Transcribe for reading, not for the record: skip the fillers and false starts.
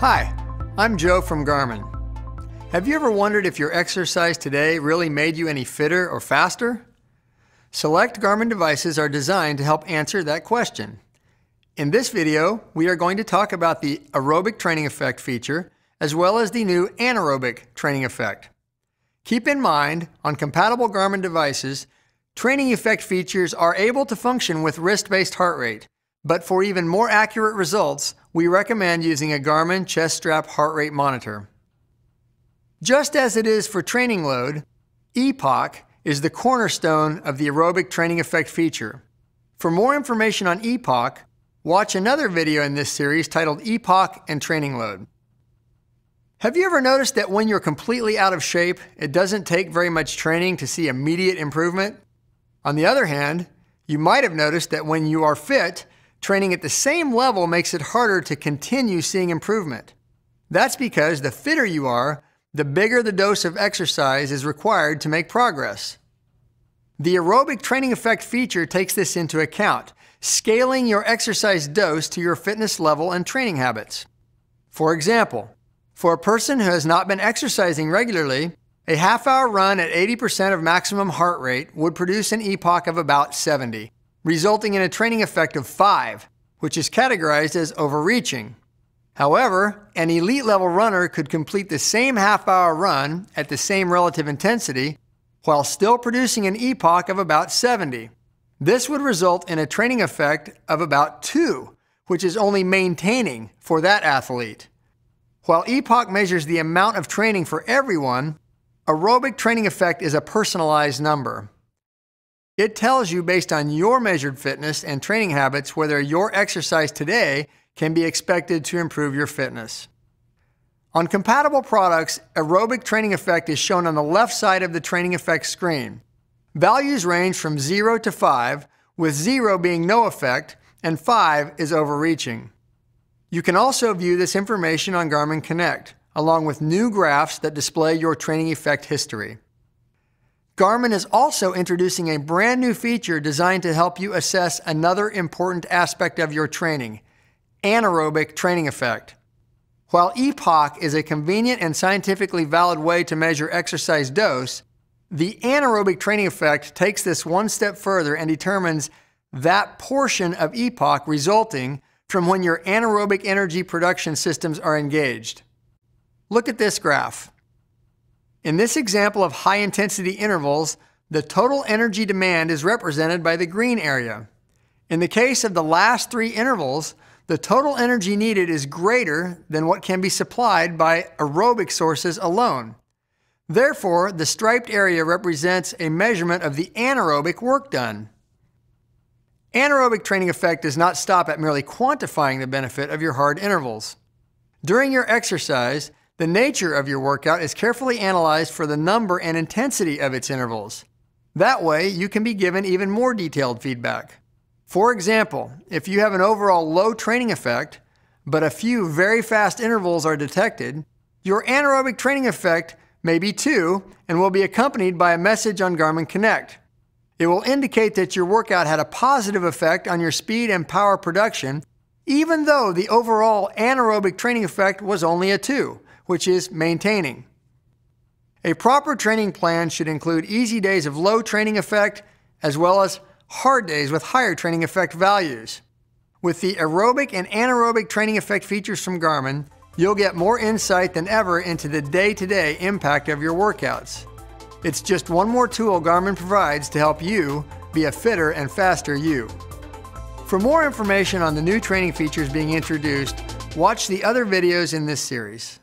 Hi, I'm Joe from Garmin. Have you ever wondered if your exercise today really made you any fitter or faster? Select Garmin devices are designed to help answer that question. In this video, we are going to talk about the aerobic training effect feature as well as the new anaerobic training effect. Keep in mind, on compatible Garmin devices, training effect features are able to function with wrist-based heart rate, but for even more accurate results, we recommend using a Garmin chest strap heart rate monitor. Just as it is for training load, Epoch is the cornerstone of the aerobic training effect feature. For more information on Epoch, watch another video in this series titled Epoch and Training Load. Have you ever noticed that when you're completely out of shape, it doesn't take very much training to see immediate improvement? On the other hand, you might have noticed that when you are fit, training at the same level makes it harder to continue seeing improvement. That's because the fitter you are, the bigger the dose of exercise is required to make progress. The aerobic training effect feature takes this into account, scaling your exercise dose to your fitness level and training habits. For example, for a person who has not been exercising regularly, a half-hour run at 80% of maximum heart rate would produce an Epoch of about 70, resulting in a training effect of 5, which is categorized as overreaching. However, an elite-level runner could complete the same half-hour run at the same relative intensity while still producing an Epoch of about 70. This would result in a training effect of about 2, which is only maintaining for that athlete. While Epoch measures the amount of training for everyone, aerobic training effect is a personalized number. It tells you based on your measured fitness and training habits whether your exercise today can be expected to improve your fitness. On compatible products, aerobic training effect is shown on the left side of the training effect screen. Values range from 0 to 5, with 0 being no effect and 5 is overreaching. You can also view this information on Garmin Connect, along with new graphs that display your training effect history. Garmin is also introducing a brand new feature designed to help you assess another important aspect of your training, anaerobic training effect. While Epoch is a convenient and scientifically valid way to measure exercise dose, the anaerobic training effect takes this one step further and determines that portion of Epoch resulting from when your anaerobic energy production systems are engaged. Look at this graph. In this example of high-intensity intervals, the total energy demand is represented by the green area. In the case of the last 3 intervals, the total energy needed is greater than what can be supplied by aerobic sources alone. Therefore, the striped area represents a measurement of the anaerobic work done. Anaerobic training effect does not stop at merely quantifying the benefit of your hard intervals. During your exercise, the nature of your workout is carefully analyzed for the number and intensity of its intervals. That way, you can be given even more detailed feedback. For example, if you have an overall low training effect, but a few very fast intervals are detected, your anaerobic training effect may be 2 and will be accompanied by a message on Garmin Connect. It will indicate that your workout had a positive effect on your speed and power production, even though the overall anaerobic training effect was only a 2, which is maintaining. A proper training plan should include easy days of low training effect as well as hard days with higher training effect values. With the aerobic and anaerobic training effect features from Garmin, you'll get more insight than ever into the day-to-day impact of your workouts. It's just one more tool Garmin provides to help you be a fitter and faster you. For more information on the new training features being introduced, watch the other videos in this series.